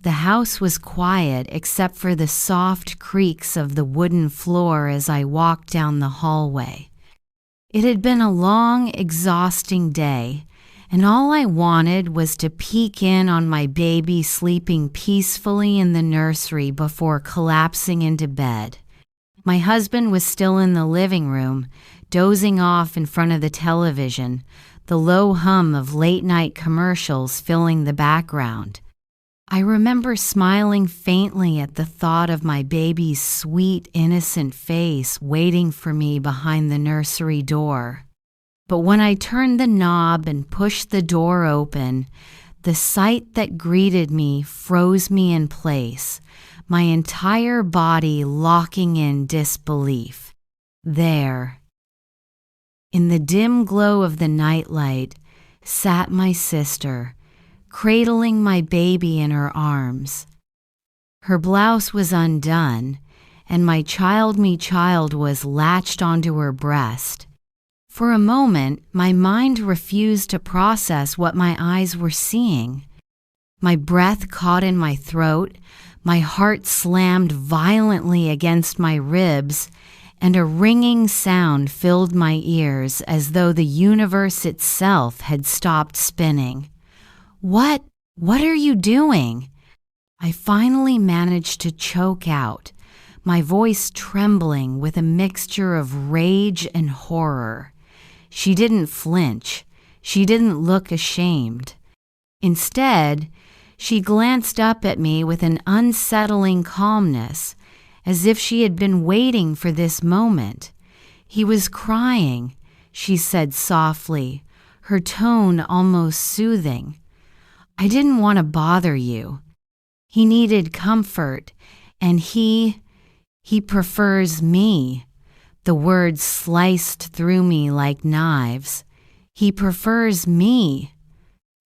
The house was quiet except for the soft creaks of the wooden floor as I walked down the hallway. It had been a long, exhausting day, and all I wanted was to peek in on my baby sleeping peacefully in the nursery before collapsing into bed. My husband was still in the living room, dozing off in front of the television, the low hum of late-night commercials filling the background. I remember smiling faintly at the thought of my baby's sweet, innocent face waiting for me behind the nursery door. But when I turned the knob and pushed the door open, the sight that greeted me froze me in place, my entire body locking in disbelief. There, in the dim glow of the nightlight, sat my sister, cradling my baby in her arms. Her blouse was undone, and my child was latched onto her breast. For a moment, my mind refused to process what my eyes were seeing. My breath caught in my throat, my heart slammed violently against my ribs, and a ringing sound filled my ears as though the universe itself had stopped spinning. What are you doing? I finally managed to choke out, my voice trembling with a mixture of rage and horror. She didn't flinch. She didn't look ashamed. Instead, she glanced up at me with an unsettling calmness, as if she had been waiting for this moment. "He was crying," she said softly, her tone almost soothing. "I didn't want to bother you. He needed comfort, and he prefers me." The words sliced through me like knives. "He prefers me."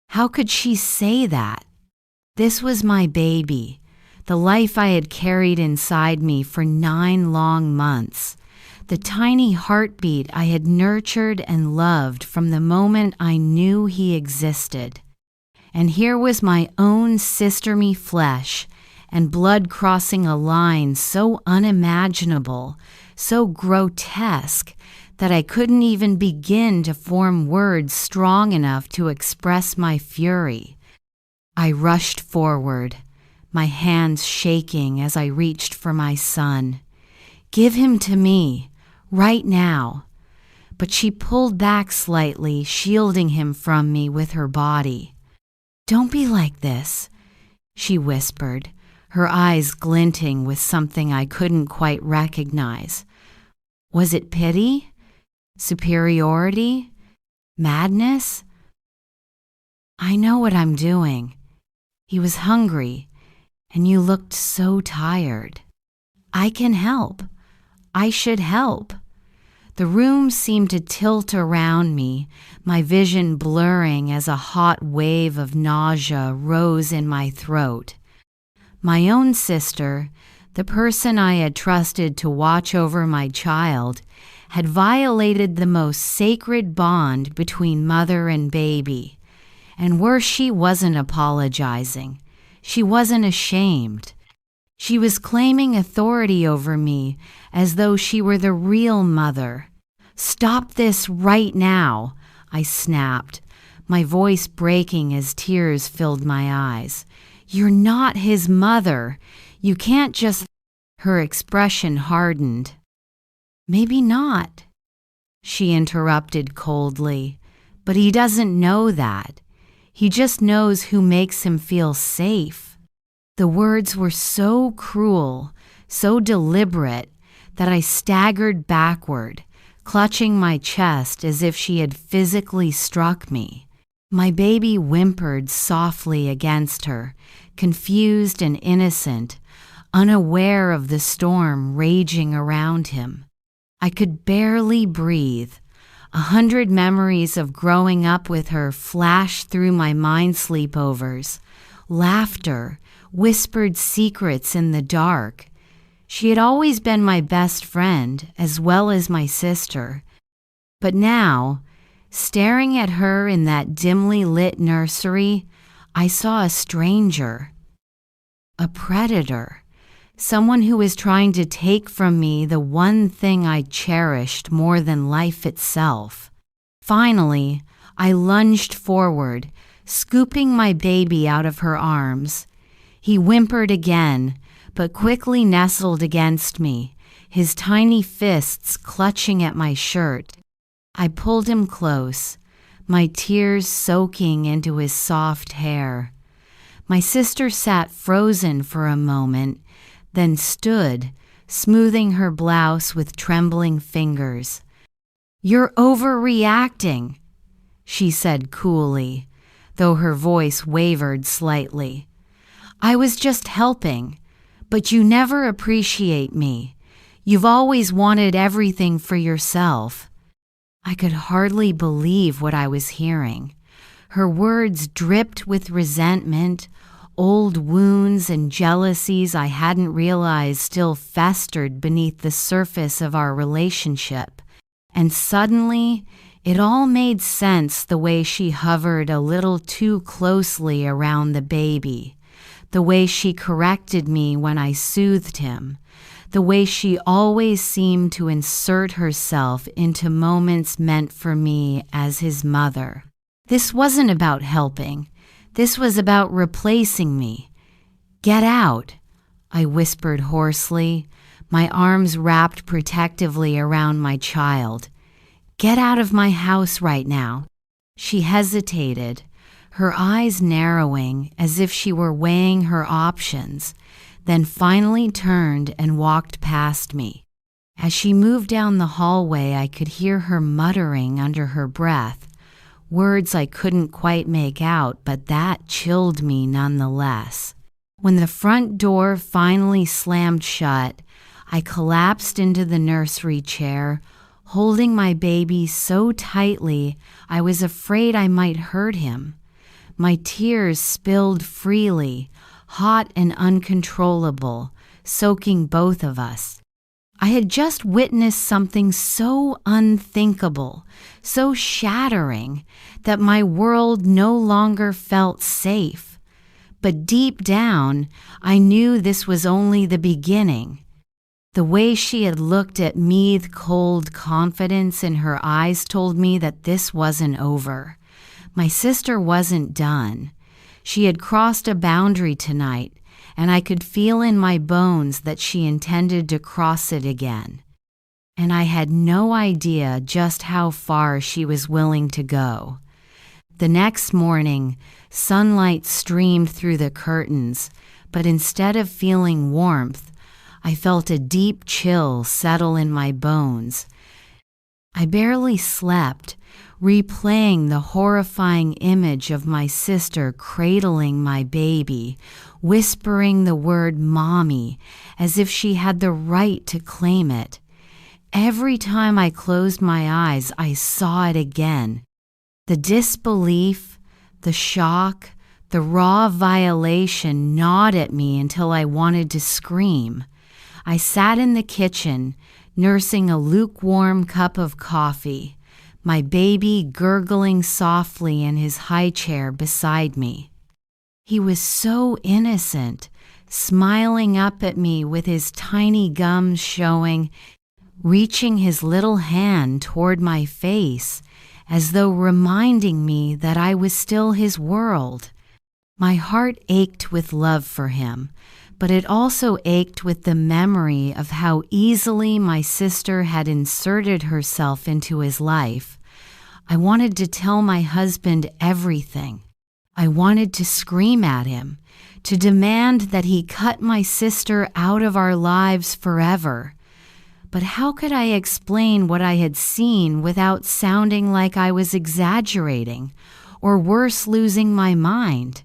How could she say that? This was my baby, the life I had carried inside me for 9 long months, the tiny heartbeat I had nurtured and loved from the moment I knew he existed. And here was my own sister-me flesh and blood crossing a line so unimaginable, so grotesque, that I couldn't even begin to form words strong enough to express my fury. I rushed forward, my hands shaking as I reached for my son. "Give him to me, right now." But she pulled back slightly, shielding him from me with her body. "Don't be like this," she whispered, her eyes glinting with something I couldn't quite recognize. Was it pity? Superiority? Madness? "I know what I'm doing. He was hungry, and you looked so tired. I can help. I should help." The room seemed to tilt around me, my vision blurring as a hot wave of nausea rose in my throat. My own sister, the person I had trusted to watch over my child, had violated the most sacred bond between mother and baby. And worse, she wasn't apologizing. She wasn't ashamed. She was claiming authority over me as though she were the real mother. "Stop this right now," I snapped, my voice breaking as tears filled my eyes. "You're not his mother. You can't just—" Her expression hardened. "Maybe not," she interrupted coldly, "but he doesn't know that. He just knows who makes him feel safe." The words were so cruel, so deliberate, that I staggered backward, clutching my chest as if she had physically struck me. My baby whimpered softly against her, confused and innocent, unaware of the storm raging around him. I could barely breathe. 100 memories of growing up with her flashed through my mind sleepovers. Laughter, whispered secrets in the dark. She had always been my best friend, as well as my sister. But now, staring at her in that dimly lit nursery, I saw a stranger. a predator, someone who was trying to take from me the one thing I cherished more than life itself. Finally, I lunged forward, scooping my baby out of her arms. He whimpered again, but quickly nestled against me, his tiny fists clutching at my shirt. I pulled him close, my tears soaking into his soft hair. My sister sat frozen for a moment, then stood, smoothing her blouse with trembling fingers. "You're overreacting," she said coolly, though her voice wavered slightly. "I was just helping, but you never appreciate me. You've always wanted everything for yourself." I could hardly believe what I was hearing. Her words dripped with resentment, old wounds and jealousies I hadn't realized still festered beneath the surface of our relationship. And suddenly, it all made sense, the way she hovered a little too closely around the baby, the way she corrected me when I soothed him, the way she always seemed to insert herself into moments meant for me as his mother. This wasn't about helping. This was about replacing me. "Get out," I whispered hoarsely, my arms wrapped protectively around my child. "Get out of my house right now." She hesitated, her eyes narrowing as if she were weighing her options, then finally turned and walked past me. As she moved down the hallway, I could hear her muttering under her breath, words I couldn't quite make out, but that chilled me nonetheless. When the front door finally slammed shut, I collapsed into the nursery chair, holding my baby so tightly I was afraid I might hurt him. My tears spilled freely, hot and uncontrollable, soaking both of us. I had just witnessed something so unthinkable, so shattering, that my world no longer felt safe. But deep down, I knew this was only the beginning. The way she had looked at me, the cold confidence in her eyes, told me that this wasn't over. My sister wasn't done. She had crossed a boundary tonight, and I could feel in my bones that she intended to cross it again. And I had no idea just how far she was willing to go. The next morning, sunlight streamed through the curtains, but instead of feeling warmth, I felt a deep chill settle in my bones. I barely slept, replaying the horrifying image of my sister cradling my baby, whispering the word "mommy" as if she had the right to claim it. Every time I closed my eyes, I saw it again. The disbelief, the shock, the raw violation gnawed at me until I wanted to scream. I sat in the kitchen, nursing a lukewarm cup of coffee, my baby gurgling softly in his high chair beside me. He was so innocent, smiling up at me with his tiny gums showing, reaching his little hand toward my face, as though reminding me that I was still his world. My heart ached with love for him, but it also ached with the memory of how easily my sister had inserted herself into his life. I wanted to tell my husband everything. I wanted to scream at him, to demand that he cut my sister out of our lives forever. But how could I explain what I had seen without sounding like I was exaggerating, or worse, losing my mind?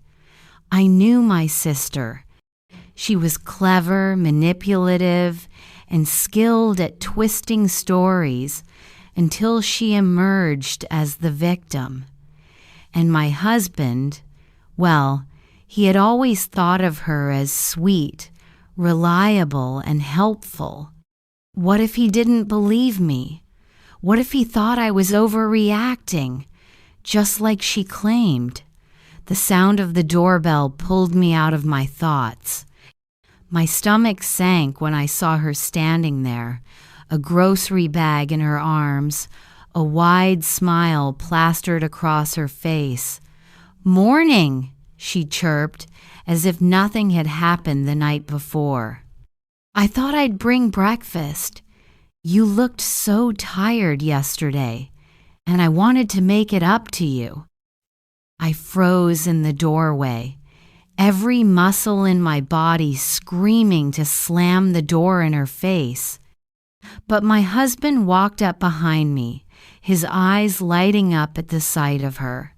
I knew my sister. She was clever, manipulative, and skilled at twisting stories until she emerged as the victim. And my husband, well, he had always thought of her as sweet, reliable, and helpful. What if he didn't believe me? What if he thought I was overreacting, just like she claimed? The sound of the doorbell pulled me out of my thoughts. My stomach sank when I saw her standing there, a grocery bag in her arms, a wide smile plastered across her face. "Morning," she chirped, as if nothing had happened the night before. "I thought I'd bring breakfast. You looked so tired yesterday, and I wanted to make it up to you." I froze in the doorway, every muscle in my body screaming to slam the door in her face. But my husband walked up behind me, his eyes lighting up at the sight of her.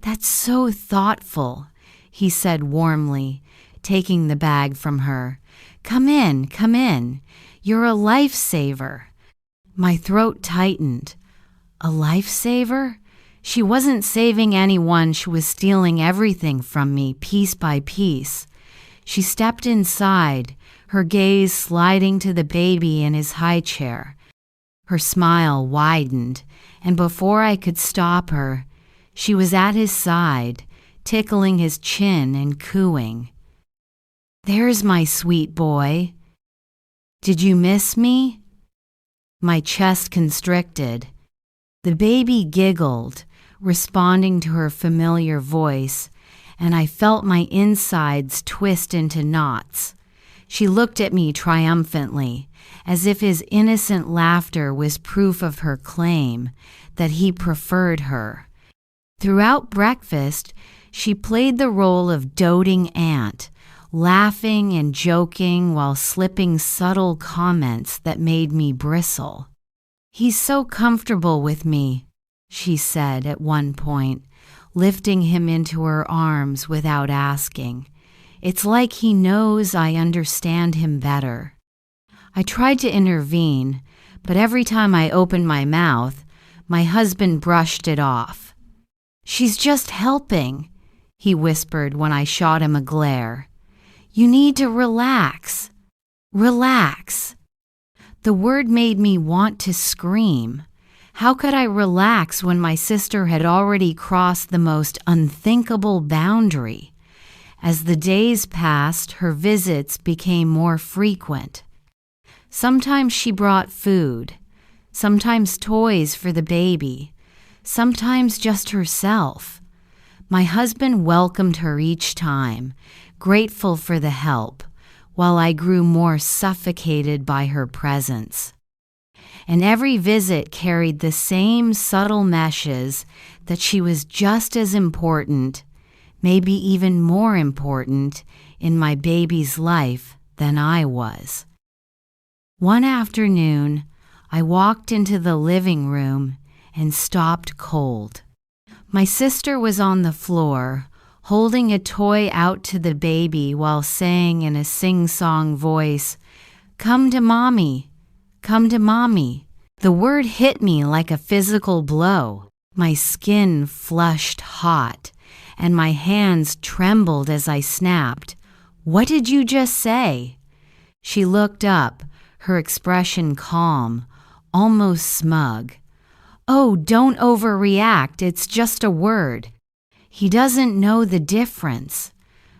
"That's so thoughtful," he said warmly, taking the bag from her. Come in, come in. You're a lifesaver." My throat tightened. A lifesaver? She wasn't saving anyone, she was stealing everything from me, piece by piece. She stepped inside, her gaze sliding to the baby in his high chair. Her smile widened, and before I could stop her, she was at his side, tickling his chin and cooing. "There's my sweet boy. Did you miss me?" My chest constricted. The baby giggled, responding to her familiar voice, and I felt my insides twist into knots. She looked at me triumphantly, as if his innocent laughter was proof of her claim that he preferred her. Throughout breakfast, she played the role of doting aunt, laughing and joking while slipping subtle comments that made me bristle. "He's so comfortable with me," she said at one point, lifting him into her arms without asking. "It's like he knows I understand him better." I tried to intervene, but every time I opened my mouth, my husband brushed it off. "She's just helping," he whispered when I shot him a glare. "You need to relax. Relax." The word made me want to scream. How could I relax when my sister had already crossed the most unthinkable boundary? As the days passed, her visits became more frequent. Sometimes she brought food, sometimes toys for the baby, sometimes just herself. My husband welcomed her each time, grateful for the help, while I grew more suffocated by her presence. And every visit carried the same subtle meshes that she was just as important, maybe even more important, in my baby's life than I was. One afternoon, I walked into the living room and stopped cold. My sister was on the floor, holding a toy out to the baby while saying in a sing-song voice, "Come to mommy, come to mommy." The word hit me like a physical blow. My skin flushed hot, and my hands trembled as I snapped, "What did you just say?" She looked up, her expression calm, almost smug. "Oh, don't overreact, it's just a word. He doesn't know the difference."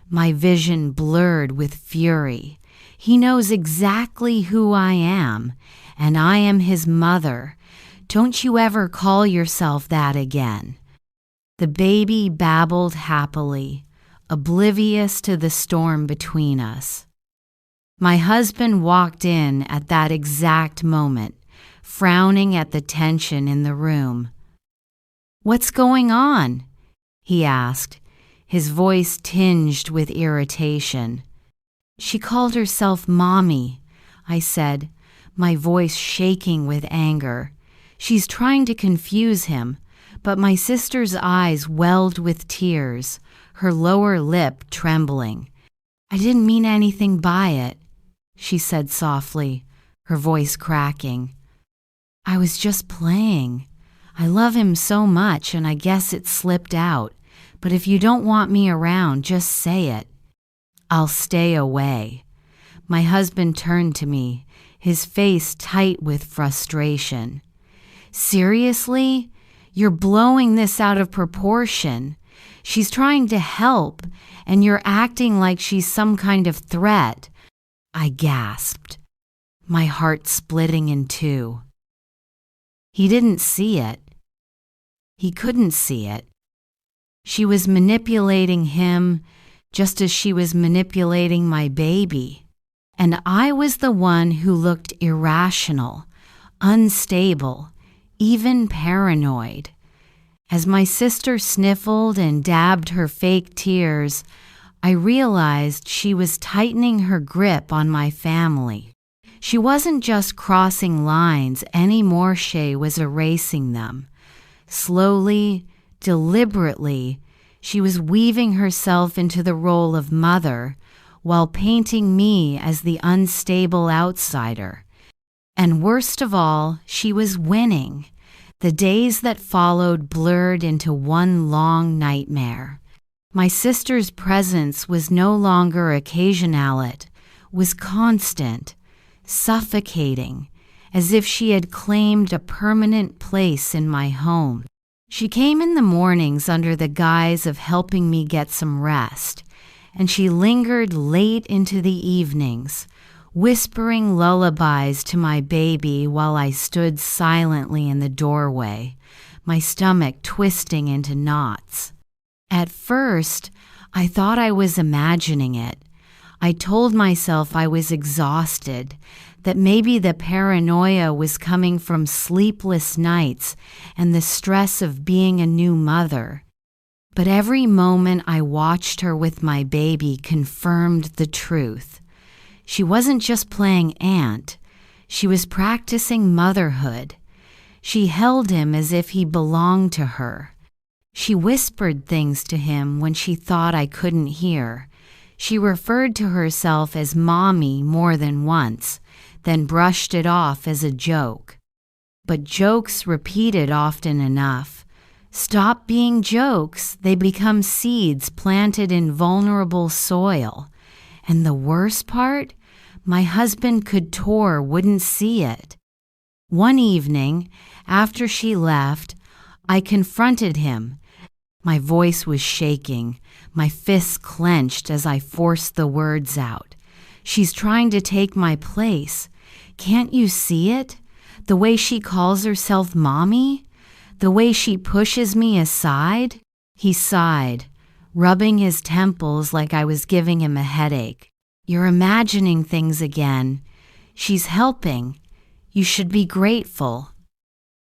My vision blurred with fury. "He knows exactly who I am, and I am his mother. Don't you ever call yourself that again." The baby babbled happily, oblivious to the storm between us. My husband walked in at that exact moment, frowning at the tension in the room. "What's going on?" he asked, his voice tinged with irritation. "She called herself Mommy," I said, my voice shaking with anger. "She's trying to confuse him," but my sister's eyes welled with tears, her lower lip trembling. "I didn't mean anything by it," she said softly, her voice cracking. "I was just playing. I love him so much, and I guess it slipped out. But if you don't want me around, just say it. I'll stay away." My husband turned to me, his face tight with frustration. "Seriously? You're blowing this out of proportion. She's trying to help, and you're acting like she's some kind of threat. I gasped, my heart splitting in two. He didn't see it. He couldn't see it. She was manipulating him just as she was manipulating my baby. And I was the one who looked irrational, unstable, even paranoid. As my sister sniffled and dabbed her fake tears, I realized she was tightening her grip on my family. She wasn't just crossing lines anymore, she was erasing them. Slowly, deliberately, she was weaving herself into the role of mother while painting me as the unstable outsider. And worst of all, she was winning. The days that followed blurred into one long nightmare. My sister's presence was no longer occasional, it was constant, suffocating, as if she had claimed a permanent place in my home. She came in the mornings under the guise of helping me get some rest, and she lingered late into the evenings, whispering lullabies to my baby while I stood silently in the doorway, my stomach twisting into knots. At first, I thought I was imagining it. I told myself I was exhausted, that maybe the paranoia was coming from sleepless nights and the stress of being a new mother. But every moment I watched her with my baby confirmed the truth. She wasn't just playing aunt, she was practicing motherhood. She held him as if he belonged to her. She whispered things to him when she thought I couldn't hear. She referred to herself as mommy more than once, then brushed it off as a joke. But jokes repeated often enough stop being jokes, they become seeds planted in vulnerable soil. And the worst part? My husband couture wouldn't see it. One evening, after she left, I confronted him. My voice was shaking, my fists clenched as I forced the words out. She's trying to take my place. Can't you see it? The way she calls herself mommy? The way she pushes me aside? He sighed, rubbing his temples like I was giving him a headache. You're imagining things again. She's helping. You should be grateful.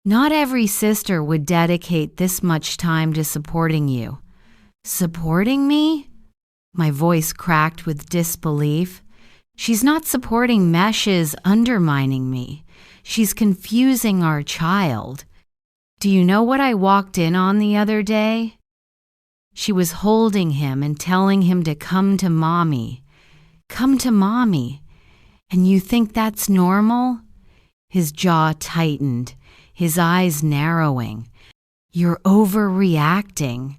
Not every sister would dedicate this much time to supporting you. Supporting me? My voice cracked with disbelief. She's not supporting meshes undermining me. She's confusing our child. Do you know what I walked in on the other day? She was holding him and telling him to come to mommy. Come to mommy. And you think that's normal? His jaw tightened, his eyes narrowing. You're overreacting.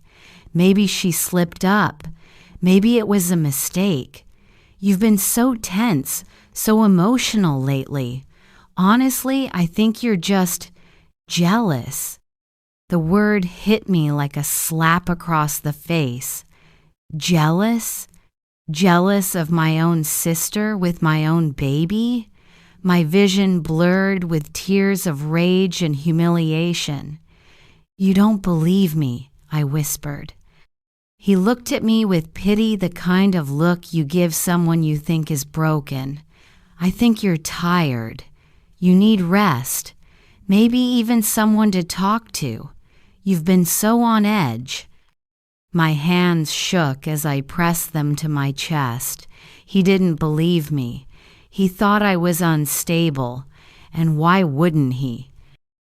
Maybe she slipped up. Maybe it was a mistake. You've been so tense, so emotional lately. Honestly, I think you're just jealous. The word hit me like a slap across the face. Jealous? Jealous of my own sister with my own baby? My vision blurred with tears of rage and humiliation. You don't believe me, I whispered. He looked at me with pity, the kind of look you give someone you think is broken. I think you're tired. You need rest. Maybe even someone to talk to. You've been so on edge. My hands shook as I pressed them to my chest. He didn't believe me. He thought I was unstable, and why wouldn't he?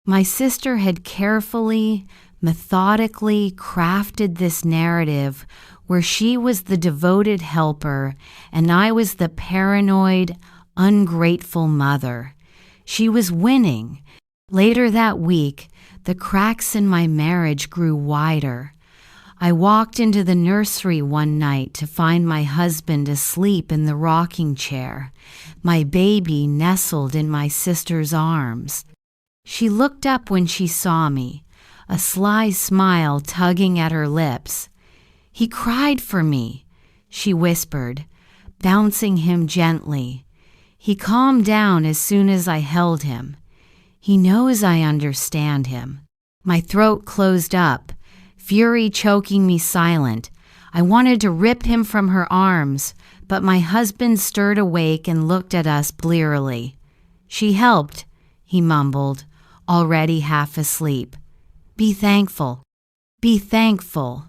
My sister had carefully, methodically crafted this narrative where she was the devoted helper and I was the paranoid, ungrateful mother. She was winning. Later that week, the cracks in my marriage grew wider. I walked into the nursery one night to find my husband asleep in the rocking chair, my baby nestled in my sister's arms. She looked up when she saw me, a sly smile tugging at her lips. He cried for me, she whispered, bouncing him gently. He calmed down as soon as I held him. He knows I understand him. My throat closed up, fury choking me silent. I wanted to rip him from her arms, but my husband stirred awake and looked at us blearily. "She helped," he mumbled, already half asleep. "Be thankful. Be thankful."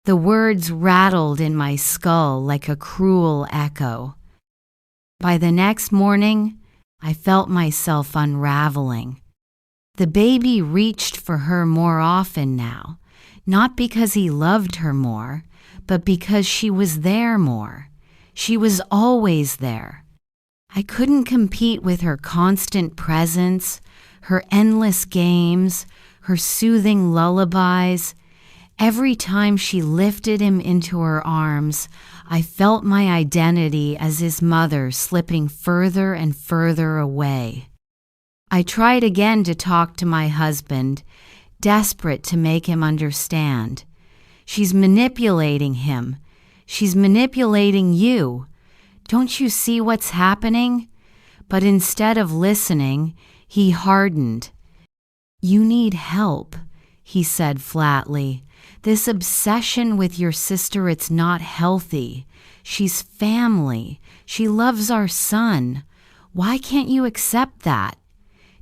The words rattled in my skull like a cruel echo. By the next morning, I felt myself unraveling. The baby reached for her more often now, not because he loved her more, but because she was there more. She was always there. I couldn't compete with her constant presence, her endless games, her soothing lullabies. Every time she lifted him into her arms, I felt my identity as his mother slipping further and further away. I tried again to talk to my husband, desperate to make him understand. "She's manipulating him. She's manipulating you. Don't you see what's happening?" But instead of listening, he hardened. "You need help," he said flatly. "This obsession with your sister, it's not healthy. She's family. She loves our son. Why can't you accept that?"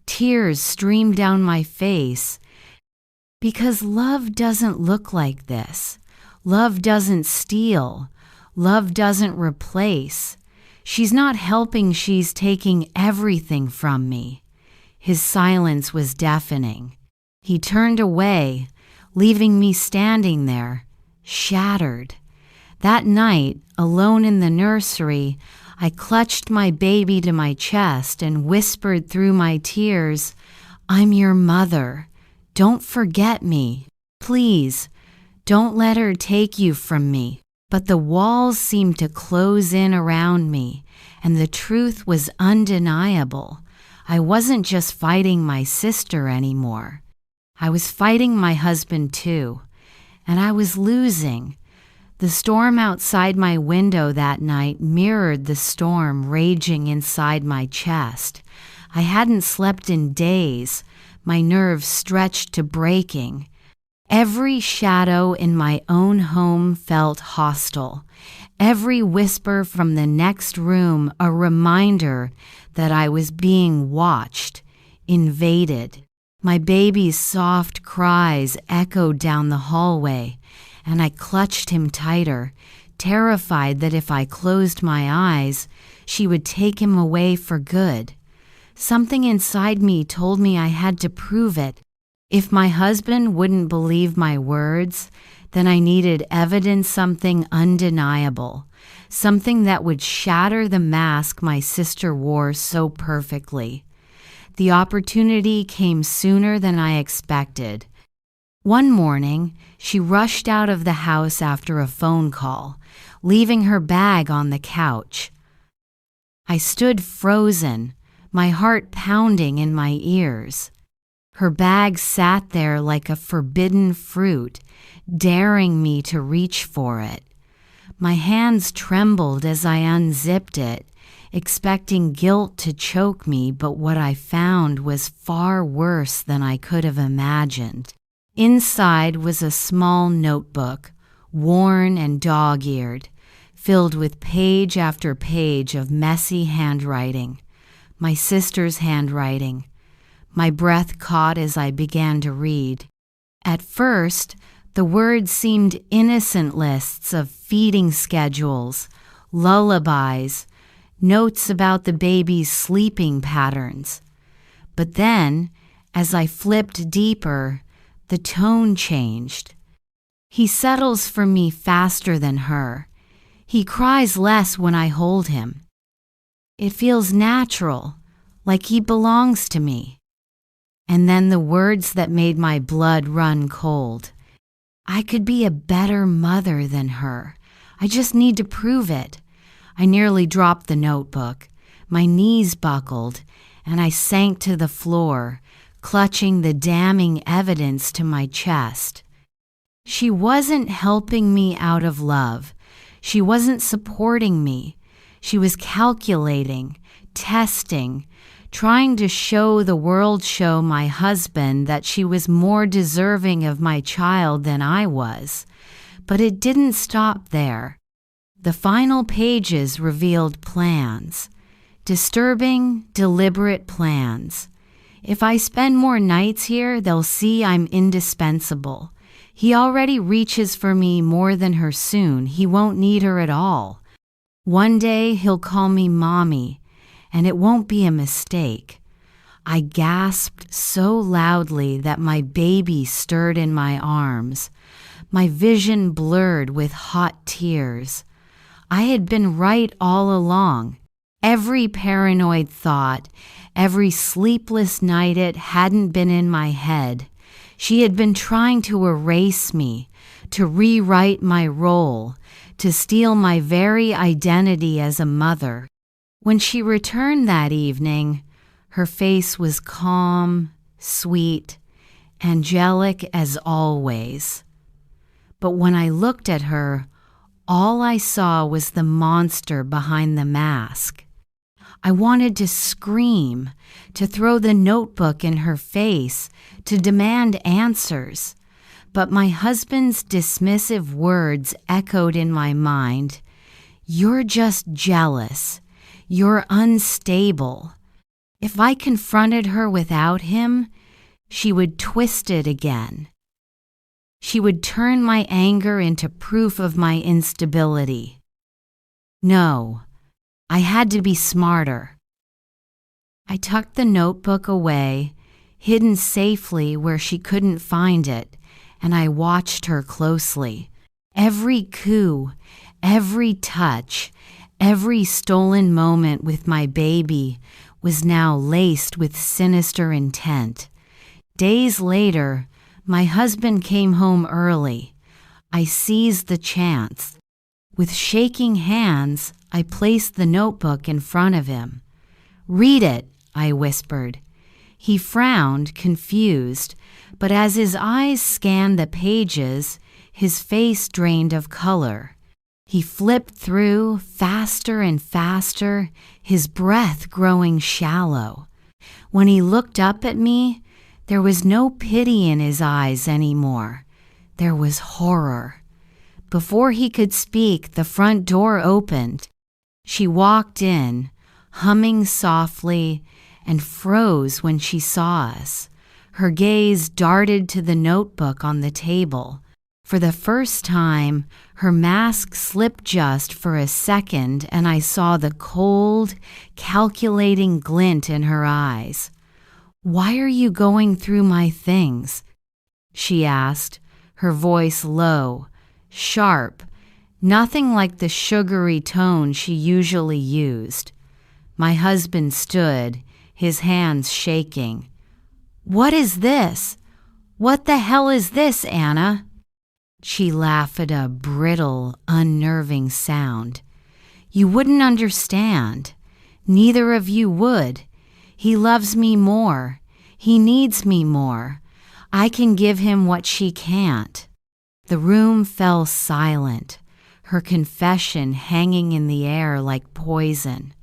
Tears streamed down my face. Because love doesn't look like this. Love doesn't steal. Love doesn't replace. She's not helping, she's taking everything from me. His silence was deafening. He turned away, leaving me standing there, shattered. That night, alone in the nursery, I clutched my baby to my chest and whispered through my tears, "I'm your mother. Don't forget me. Please, don't let her take you from me." But the walls seemed to close in around me, and the truth was undeniable. I wasn't just fighting my sister anymore. I was fighting my husband too, and I was losing. The storm outside my window that night mirrored the storm raging inside my chest. I hadn't slept in days, my nerves stretched to breaking. Every shadow in my own home felt hostile. Every whisper from the next room a reminder that I was being watched, invaded. My baby's soft cries echoed down the hallway, and I clutched him tighter, terrified that if I closed my eyes, she would take him away for good. Something inside me told me I had to prove it. If my husband wouldn't believe my words, then I needed evidence, something undeniable, something that would shatter the mask my sister wore so perfectly. The opportunity came sooner than I expected. One morning, she rushed out of the house after a phone call, leaving her bag on the couch. I stood frozen, my heart pounding in my ears. Her bag sat there like a forbidden fruit, daring me to reach for it. My hands trembled as I unzipped it, expecting guilt to choke me, but what I found was far worse than I could have imagined. Inside was a small notebook, worn and dog-eared, filled with page after page of messy handwriting. My sister's handwriting. My breath caught as I began to read. At first, the words seemed innocent lists of feeding schedules, lullabies, notes about the baby's sleeping patterns. But then, as I flipped deeper, the tone changed. "He settles for me faster than her. He cries less when I hold him. It feels natural, like he belongs to me." And then the words that made my blood run cold. "I could be a better mother than her. I just need to prove it." I nearly dropped the notebook. My knees buckled, and I sank to the floor, clutching the damning evidence to my chest. She wasn't helping me out of love. She wasn't supporting me. She was calculating, testing, trying to show my husband that she was more deserving of my child than I was. But it didn't stop there. The final pages revealed plans. Disturbing, deliberate plans. If I spend more nights here, they'll see I'm indispensable. He already reaches for me more than her soon. He won't need her at all. One day he'll call me mommy, and it won't be a mistake. I gasped so loudly that my baby stirred in my arms. My vision blurred with hot tears. I had been right all along. Every paranoid thought, every sleepless night, it hadn't been in my head. She had been trying to erase me, to rewrite my role, to steal my very identity as a mother. When she returned that evening, her face was calm, sweet, angelic as always. But when I looked at her, all I saw was the monster behind the mask. I wanted to scream, to throw the notebook in her face, to demand answers. But my husband's dismissive words echoed in my mind. You're just jealous. You're unstable. If I confronted her without him, she would twist it again. She would turn my anger into proof of my instability. No, I had to be smarter. I tucked the notebook away, hidden safely where she couldn't find it, and I watched her closely. Every coo, every touch, every stolen moment with my baby was now laced with sinister intent. Days later, my husband came home early. I seized the chance. With shaking hands, I placed the notebook in front of him. "Read it," I whispered. He frowned, confused, but as his eyes scanned the pages, his face drained of color. He flipped through, faster and faster, his breath growing shallow. When he looked up at me, there was no pity in his eyes anymore. There was horror. Before he could speak, the front door opened. She walked in, humming softly, and froze when she saw us. Her gaze darted to the notebook on the table. For the first time, her mask slipped just for a second, and I saw the cold, calculating glint in her eyes. "Why are you going through my things?" she asked, her voice low, sharp, nothing like the sugary tone she usually used. My husband stood, his hands shaking. "What is this? What the hell is this, Anna?" She laughed at a brittle, unnerving sound. "You wouldn't understand. Neither of you would. He loves me more. He needs me more. I can give him what she can't." The room fell silent, her confession hanging in the air like poison.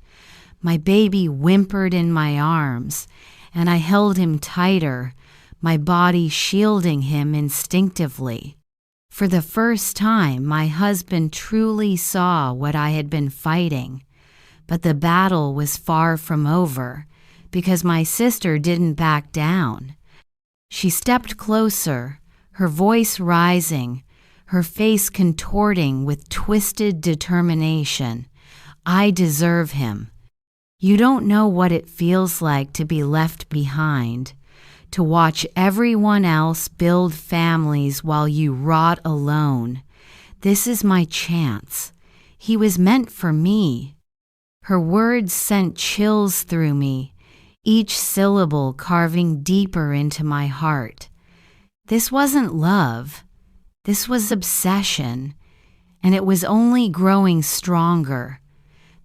My baby whimpered in my arms, and I held him tighter, my body shielding him instinctively. For the first time, my husband truly saw what I had been fighting. But the battle was far from over, because my sister didn't back down. She stepped closer, her voice rising, her face contorting with twisted determination. "I deserve him. You don't know what it feels like to be left behind, to watch everyone else build families while you rot alone. This is my chance. He was meant for me." Her words sent chills through me, each syllable carving deeper into my heart. This wasn't love. This was obsession, and it was only growing stronger.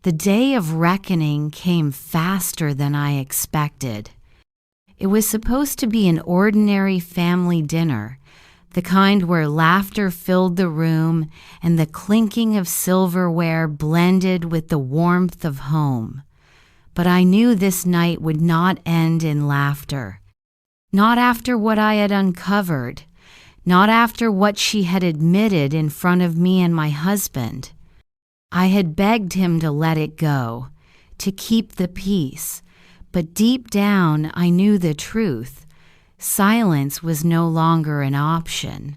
The day of reckoning came faster than I expected. It was supposed to be an ordinary family dinner, the kind where laughter filled the room and the clinking of silverware blended with the warmth of home. But I knew this night would not end in laughter. Not after what I had uncovered, not after what she had admitted in front of me and my husband. I had begged him to let it go, to keep the peace, but deep down I knew the truth. Silence was no longer an option.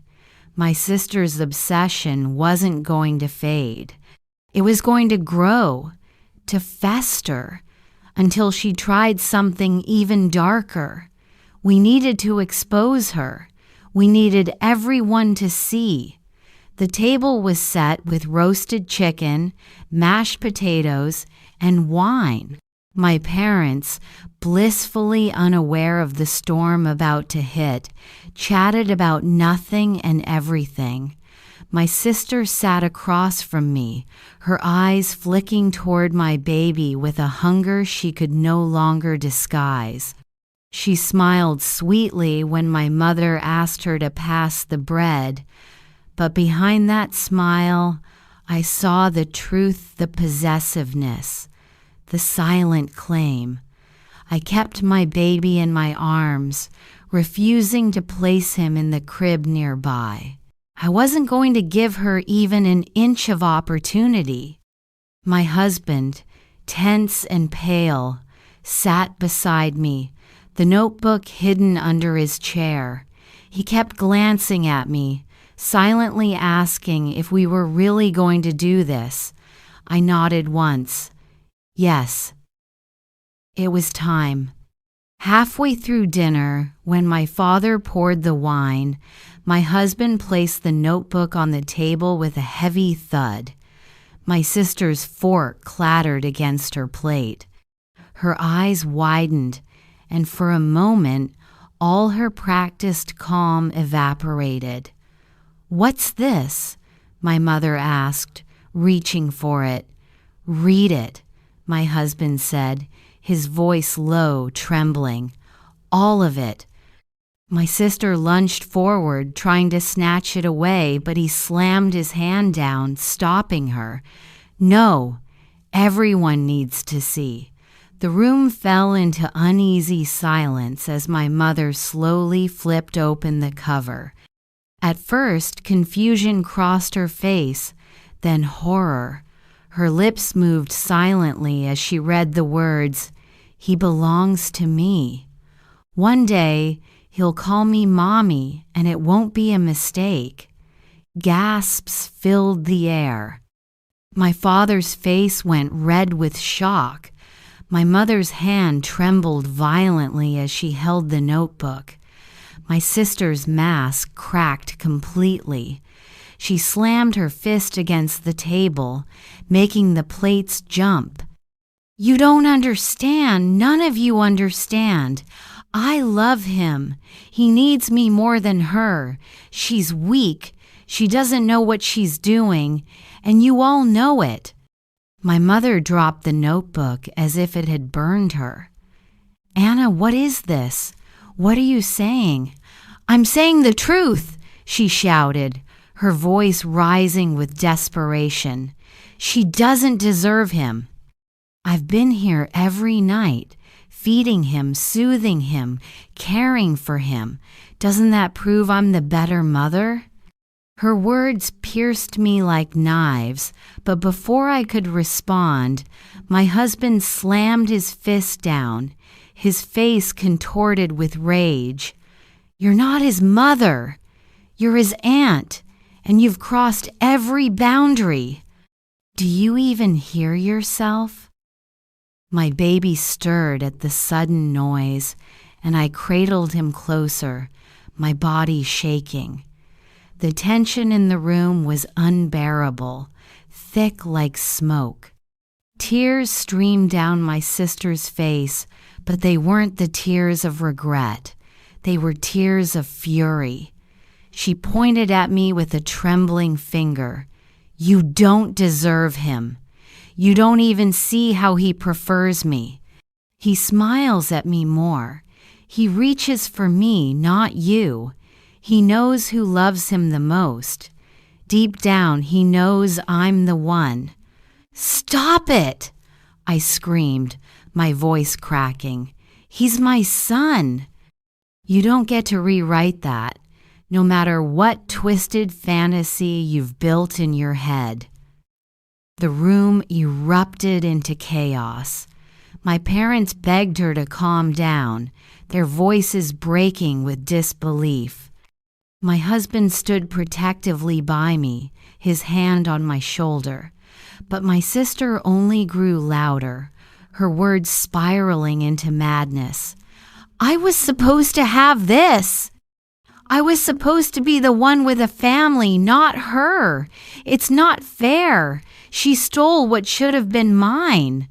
My sister's obsession wasn't going to fade. It was going to grow, to fester, until she tried something even darker. We needed to expose her. We needed everyone to see. The table was set with roasted chicken, mashed potatoes, and wine. My parents, blissfully unaware of the storm about to hit, chatted about nothing and everything. My sister sat across from me, her eyes flicking toward my baby with a hunger she could no longer disguise. She smiled sweetly when my mother asked her to pass the bread, but behind that smile, I saw the truth, the possessiveness, the silent claim. I kept my baby in my arms, refusing to place him in the crib nearby. I wasn't going to give her even an inch of opportunity. My husband, tense and pale, sat beside me, the notebook hidden under his chair. He kept glancing at me, silently asking if we were really going to do this. I nodded once. Yes. It was time. Halfway through dinner, when my father poured the wine, my husband placed the notebook on the table with a heavy thud. My sister's fork clattered against her plate. Her eyes widened, and for a moment, all her practiced calm evaporated. "What's this?" my mother asked, reaching for it. "Read it," my husband said, his voice low, trembling. "All of it." My sister lunged forward, trying to snatch it away, but he slammed his hand down, stopping her. "No, everyone needs to see." The room fell into uneasy silence as my mother slowly flipped open the cover. At first, confusion crossed her face, then horror. Her lips moved silently as she read the words, "He belongs to me. One day, he'll call me Mommy, and it won't be a mistake." Gasps filled the air. My father's face went red with shock. My mother's hand trembled violently as she held the notebook. My sister's mask cracked completely. She slammed her fist against the table, making the plates jump. "You don't understand. None of you understand. I love him. He needs me more than her. She's weak. She doesn't know what she's doing, and you all know it." My mother dropped the notebook as if it had burned her. "Anna, what is this? What are you saying?" "I'm saying the truth," she shouted, her voice rising with desperation. "She doesn't deserve him. I've been here every night, feeding him, soothing him, caring for him. Doesn't that prove I'm the better mother?" Her words pierced me like knives, but before I could respond, my husband slammed his fist down, his face contorted with rage. "You're not his mother. You're his aunt, and you've crossed every boundary. Do you even hear yourself?" My baby stirred at the sudden noise, and I cradled him closer, my body shaking. The tension in the room was unbearable, thick like smoke. Tears streamed down my sister's face, but they weren't the tears of regret. They were tears of fury. She pointed at me with a trembling finger. "You don't deserve him. You don't even see how he prefers me. He smiles at me more. He reaches for me, not you. He knows who loves him the most. Deep down, he knows I'm the one. Stop it! I screamed, my voice cracking. He's my son. You don't get to rewrite that, no matter what twisted fantasy you've built in your head. The room erupted into chaos. My parents begged her to calm down, their voices breaking with disbelief. My husband stood protectively by me, his hand on my shoulder. But my sister only grew louder, her words spiraling into madness. I was supposed to have this. I was supposed to be the one with a family, not her. It's not fair. She stole what should have been mine.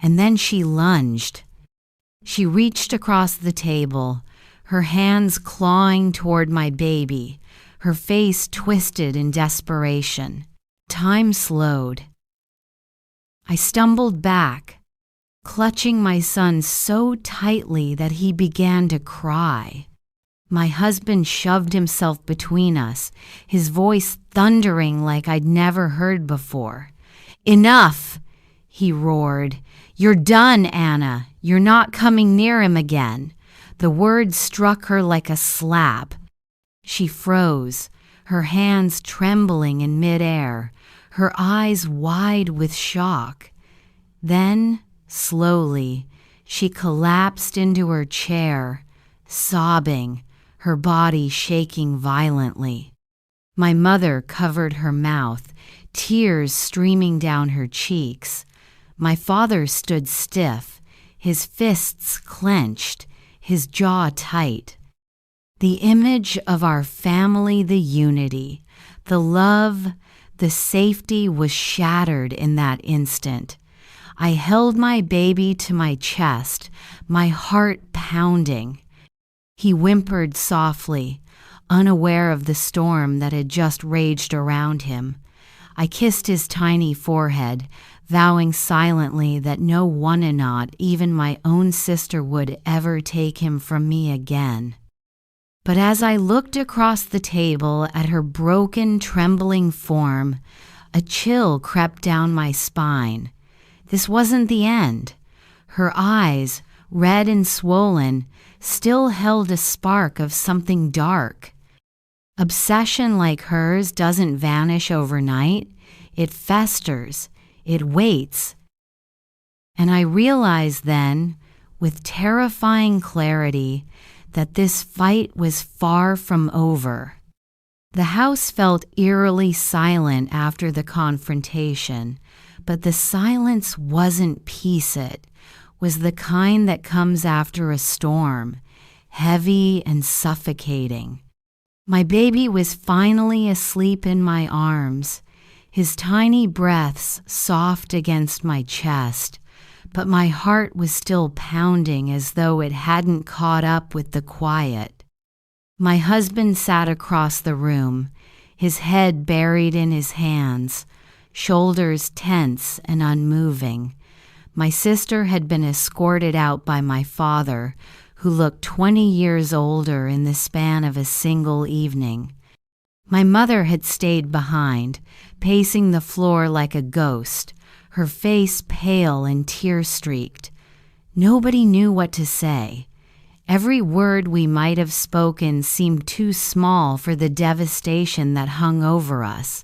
And then she lunged. She reached across the table, her hands clawing toward my baby, her face twisted in desperation. Time slowed. I stumbled back, clutching my son so tightly that he began to cry. My husband shoved himself between us, his voice thundering like I'd never heard before. Enough, he roared. You're done, Anna. You're not coming near him again. The words struck her like a slap. She froze, her hands trembling in midair, her eyes wide with shock. Then, slowly, she collapsed into her chair, sobbing, her body shaking violently. My mother covered her mouth, tears streaming down her cheeks. My father stood stiff, his fists clenched, his jaw tight. The image of our family, the unity, the love, the safety was shattered in that instant. I held my baby to my chest, my heart pounding. He whimpered softly, unaware of the storm that had just raged around him. I kissed his tiny forehead, vowing silently that no one and not even my own sister would ever take him from me again. But as I looked across the table at her broken, trembling form, a chill crept down my spine. This wasn't the end. Her eyes, red and swollen, still held a spark of something dark. Obsession like hers doesn't vanish overnight. It festers. It waits. And I realized then, with terrifying clarity, that this fight was far from over. The house felt eerily silent after the confrontation, but the silence wasn't peace. It was the kind that comes after a storm, heavy and suffocating. My baby was finally asleep in my arms, his tiny breaths soft against my chest, but my heart was still pounding as though it hadn't caught up with the quiet. My husband sat across the room, his head buried in his hands, shoulders tense and unmoving. My sister had been escorted out by my father, who looked 20 years older in the span of a single evening. My mother had stayed behind, pacing the floor like a ghost, her face pale and tear-streaked. Nobody knew what to say. Every word we might have spoken seemed too small for the devastation that hung over us.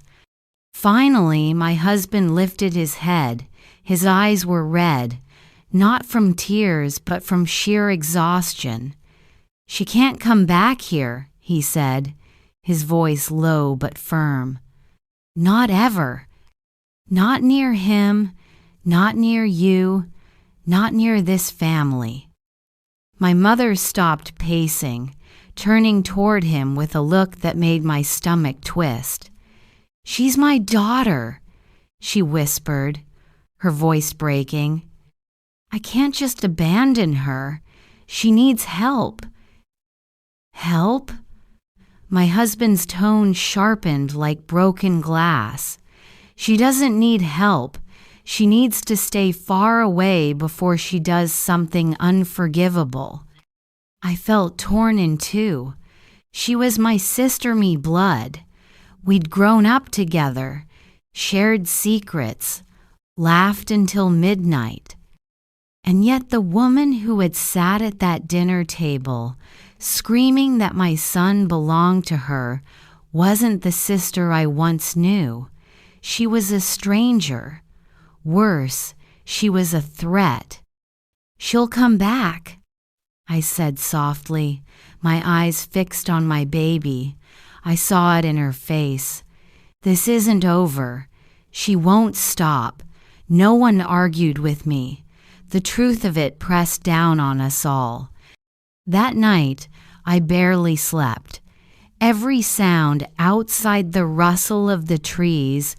Finally, my husband lifted his head. His eyes were red, not from tears, but from sheer exhaustion. "She can't come back here," he said, his voice low but firm. "Not ever. Not near him, not near you, not near this family." My mother stopped pacing, turning toward him with a look that made my stomach twist. "She's my daughter," she whispered, her voice breaking. "I can't just abandon her. She needs help." "Help?" My husband's tone sharpened like broken glass. "She doesn't need help. She needs to stay far away before she does something unforgivable." I felt torn in two. She was my sister me blood. We'd grown up together, shared secrets, laughed until midnight. And yet the woman who had sat at that dinner table, screaming that my son belonged to her, wasn't the sister I once knew. She was a stranger. Worse, she was a threat. "She'll come back," I said softly, my eyes fixed on my baby. I saw it in her face. "This isn't over. She won't stop." No one argued with me. The truth of it pressed down on us all. That night, I barely slept. Every sound outside the rustle of the trees,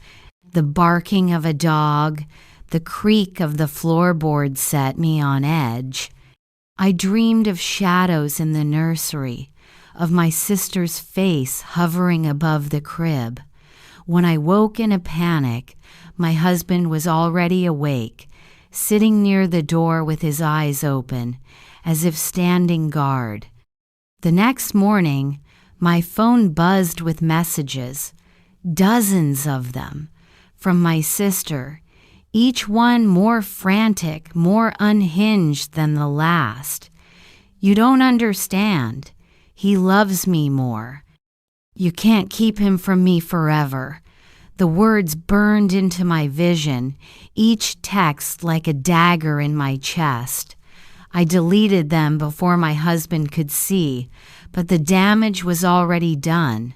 the barking of a dog, the creak of the floorboard set me on edge. I dreamed of shadows in the nursery, of my sister's face hovering above the crib. When I woke in a panic, my husband was already awake, sitting near the door with his eyes open, as if standing guard. The next morning, my phone buzzed with messages, dozens of them, from my sister, each one more frantic, more unhinged than the last. "You don't understand. He loves me more. You can't keep him from me forever." The words burned into my vision, each text like a dagger in my chest. I deleted them before my husband could see, but the damage was already done.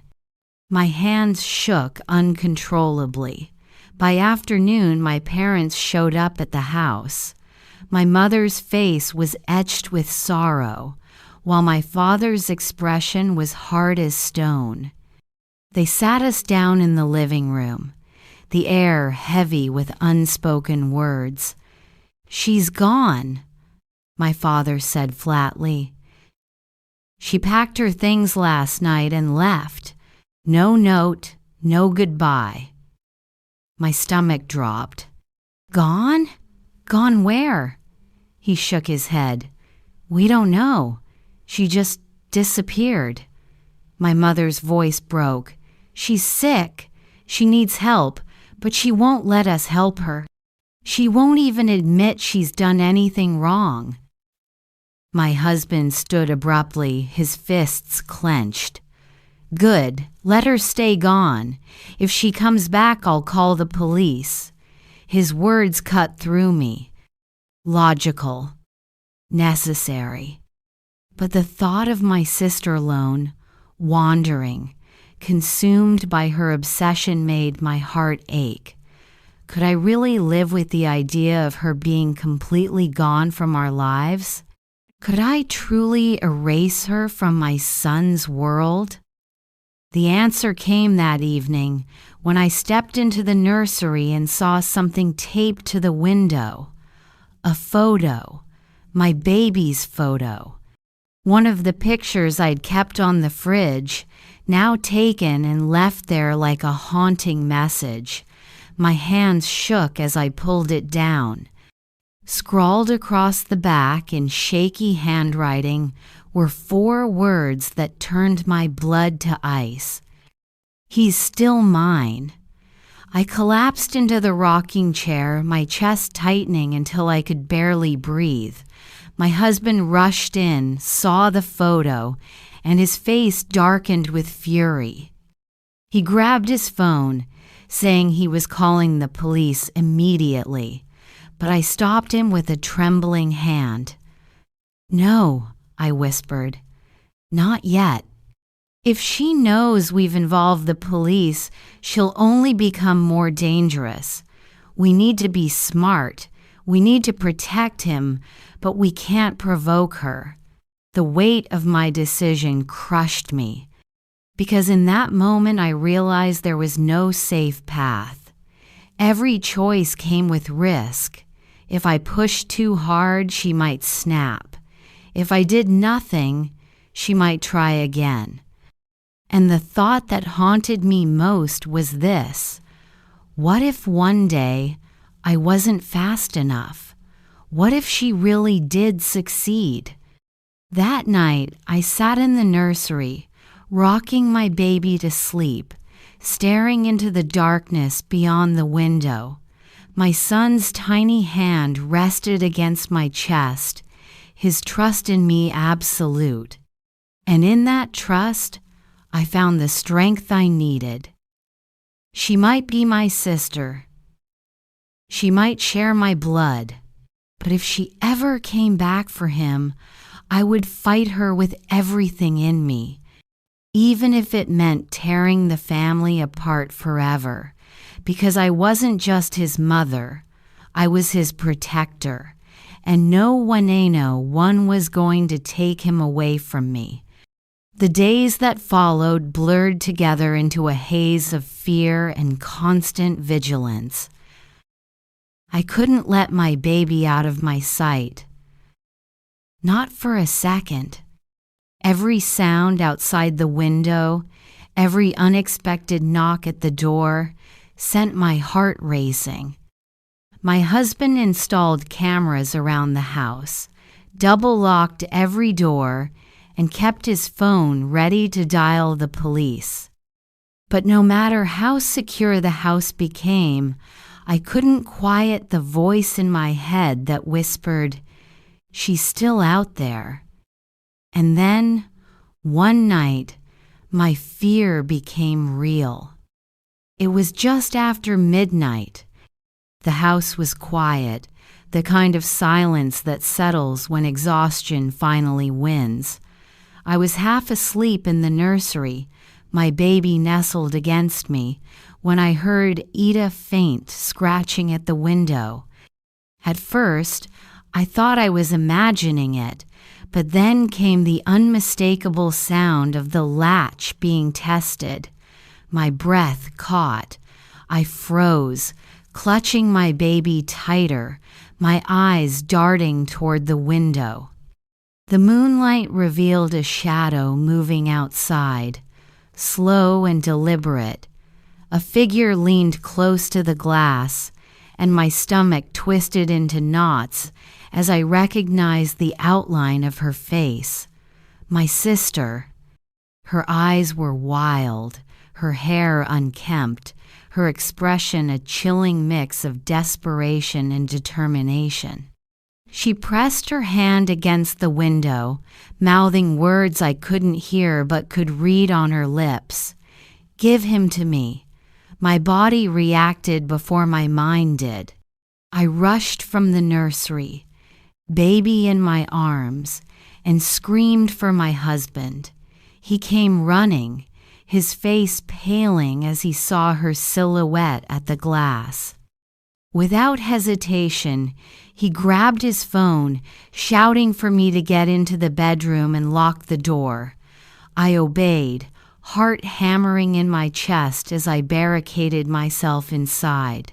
My hands shook uncontrollably. By afternoon, my parents showed up at the house. My mother's face was etched with sorrow, while my father's expression was hard as stone. They sat us down in the living room, the air heavy with unspoken words. "She's gone," my father said flatly. "She packed her things last night and left. No note, no goodbye." My stomach dropped. "Gone? Gone where?" He shook his head. "We don't know. She just disappeared." My mother's voice broke. "She's sick. She needs help, but she won't let us help her. She won't even admit she's done anything wrong." My husband stood abruptly, his fists clenched. "Good. Let her stay gone. If she comes back, I'll call the police." His words cut through me. Logical. Necessary. But the thought of my sister alone, wandering, consumed by her obsession, made my heart ache. Could I really live with the idea of her being completely gone from our lives? Could I truly erase her from my son's world? The answer came that evening when I stepped into the nursery and saw something taped to the window. A photo, my baby's photo. One of the pictures I'd kept on the fridge, now taken and left there like a haunting message. My hands shook as I pulled it down. Scrawled across the back in shaky handwriting were 4 words that turned my blood to ice. "He's still mine." I collapsed into the rocking chair, my chest tightening until I could barely breathe. My husband rushed in, saw the photo, and his face darkened with fury. He grabbed his phone, saying he was calling the police immediately, but I stopped him with a trembling hand. "No," I whispered, "not yet. If she knows we've involved the police, she'll only become more dangerous. We need to be smart. We need to protect him, but we can't provoke her." The weight of my decision crushed me, because in that moment I realized there was no safe path. Every choice came with risk. If I pushed too hard, she might snap. If I did nothing, she might try again. And the thought that haunted me most was this: what if one day I wasn't fast enough? What if she really did succeed? That night, I sat in the nursery, rocking my baby to sleep, staring into the darkness beyond the window. My son's tiny hand rested against my chest, his trust in me absolute. And in that trust, I found the strength I needed. She might be my sister. She might share my blood. But if she ever came back for him, I would fight her with everything in me, even if it meant tearing the family apart forever, because I wasn't just his mother, I was his protector, and no one was going to take him away from me. The days that followed blurred together into a haze of fear and constant vigilance. I couldn't let my baby out of my sight. Not for a second. Every sound outside the window, every unexpected knock at the door, sent my heart racing. My husband installed cameras around the house, double-locked every door, and kept his phone ready to dial the police. But no matter how secure the house became, I couldn't quiet the voice in my head that whispered, "She's still out there." And then, one night, my fear became real. It was just after midnight. The house was quiet, the kind of silence that settles when exhaustion finally wins. I was half asleep in the nursery, my baby nestled against me, when I heard Ida faint scratching at the window. At first, I thought I was imagining it, but then came the unmistakable sound of the latch being tested. My breath caught. I froze, clutching my baby tighter, my eyes darting toward the window. The moonlight revealed a shadow moving outside, slow and deliberate. A figure leaned close to the glass, and my stomach twisted into knots as I recognized the outline of her face. My sister. Her eyes were wild, her hair unkempt, her expression a chilling mix of desperation and determination. She pressed her hand against the window, mouthing words I couldn't hear but could read on her lips. "Give him to me." My body reacted before my mind did. I rushed from the nursery, baby in my arms, and screamed for my husband. He came running, his face paling as he saw her silhouette at the glass. Without hesitation, he grabbed his phone, shouting for me to get into the bedroom and lock the door. I obeyed, heart hammering in my chest as I barricaded myself inside.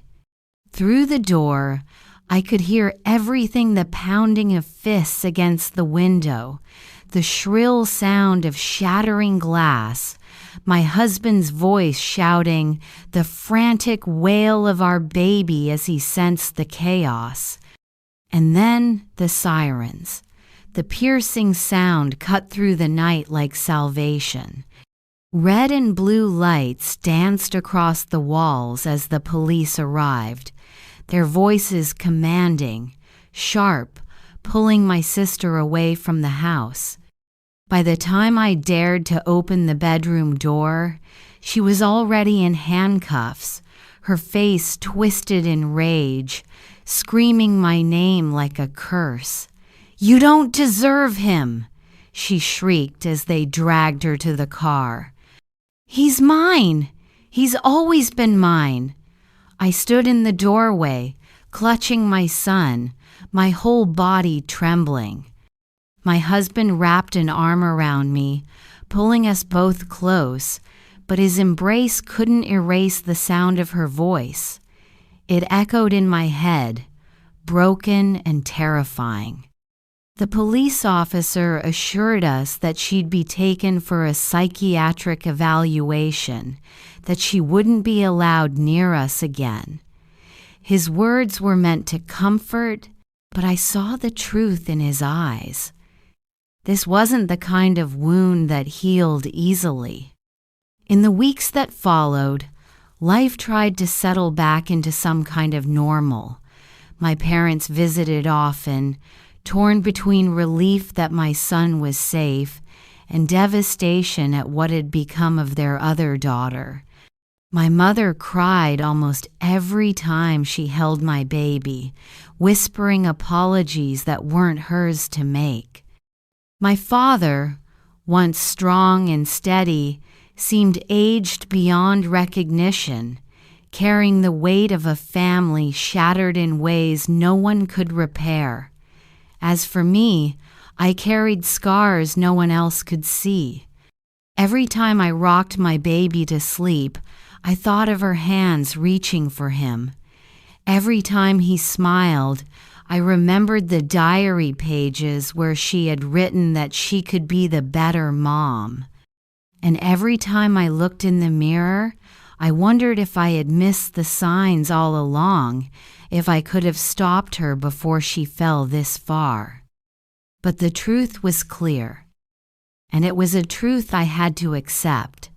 Through the door, I could hear everything: the pounding of fists against the window, the shrill sound of shattering glass, my husband's voice shouting, the frantic wail of our baby as he sensed the chaos. And then the sirens. The piercing sound cut through the night like salvation. Red and blue lights danced across the walls as the police arrived, their voices commanding, sharp, pulling my sister away from the house. By the time I dared to open the bedroom door, she was already in handcuffs, her face twisted in rage, screaming my name like a curse. "You don't deserve him!" she shrieked as they dragged her to the car. "He's mine! He's always been mine!" I stood in the doorway, clutching my son, my whole body trembling. My husband wrapped an arm around me, pulling us both close, but his embrace couldn't erase the sound of her voice. It echoed in my head, broken and terrifying. The police officer assured us that she'd be taken for a psychiatric evaluation, that she wouldn't be allowed near us again. His words were meant to comfort, but I saw the truth in his eyes. This wasn't the kind of wound that healed easily. In the weeks that followed, life tried to settle back into some kind of normal. My parents visited often, torn between relief that my son was safe and devastation at what had become of their other daughter. My mother cried almost every time she held my baby, whispering apologies that weren't hers to make. My father, once strong and steady, seemed aged beyond recognition, carrying the weight of a family shattered in ways no one could repair. As for me, I carried scars no one else could see. Every time I rocked my baby to sleep, I thought of her hands reaching for him. Every time he smiled, I remembered the diary pages where she had written that she could be the better mom. And every time I looked in the mirror, I wondered if I had missed the signs all along, if I could have stopped her before she fell this far. But the truth was clear, and it was a truth I had to accept.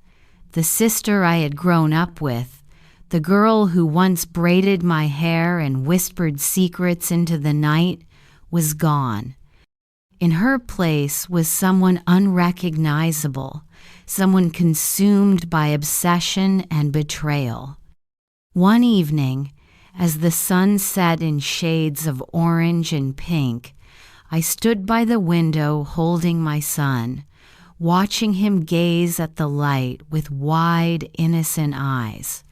The sister I had grown up with, the girl who once braided my hair and whispered secrets into the night, was gone. In her place was someone unrecognizable, someone consumed by obsession and betrayal. One evening, as the sun set in shades of orange and pink, I stood by the window holding my son, watching him gaze at the light with wide, innocent eyes.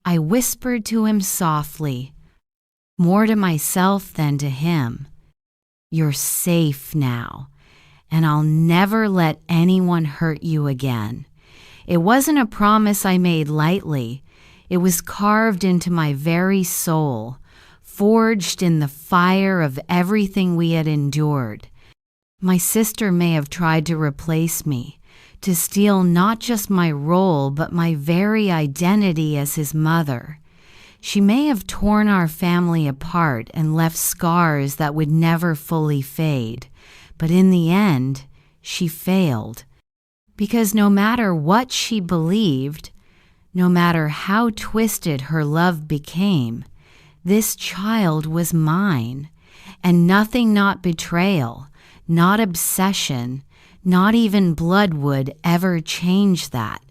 I whispered to him softly, more to myself than to him, "You're safe now, and I'll never let anyone hurt you again." It wasn't a promise I made lightly. It was carved into my very soul, forged in the fire of everything we had endured. My sister may have tried to replace me, to steal not just my role but my very identity as his mother. She may have torn our family apart and left scars that would never fully fade, but in the end, she failed. Because no matter what she believed, no matter how twisted her love became, this child was mine, and nothing, not betrayal, not obsession, not even blood would ever change that.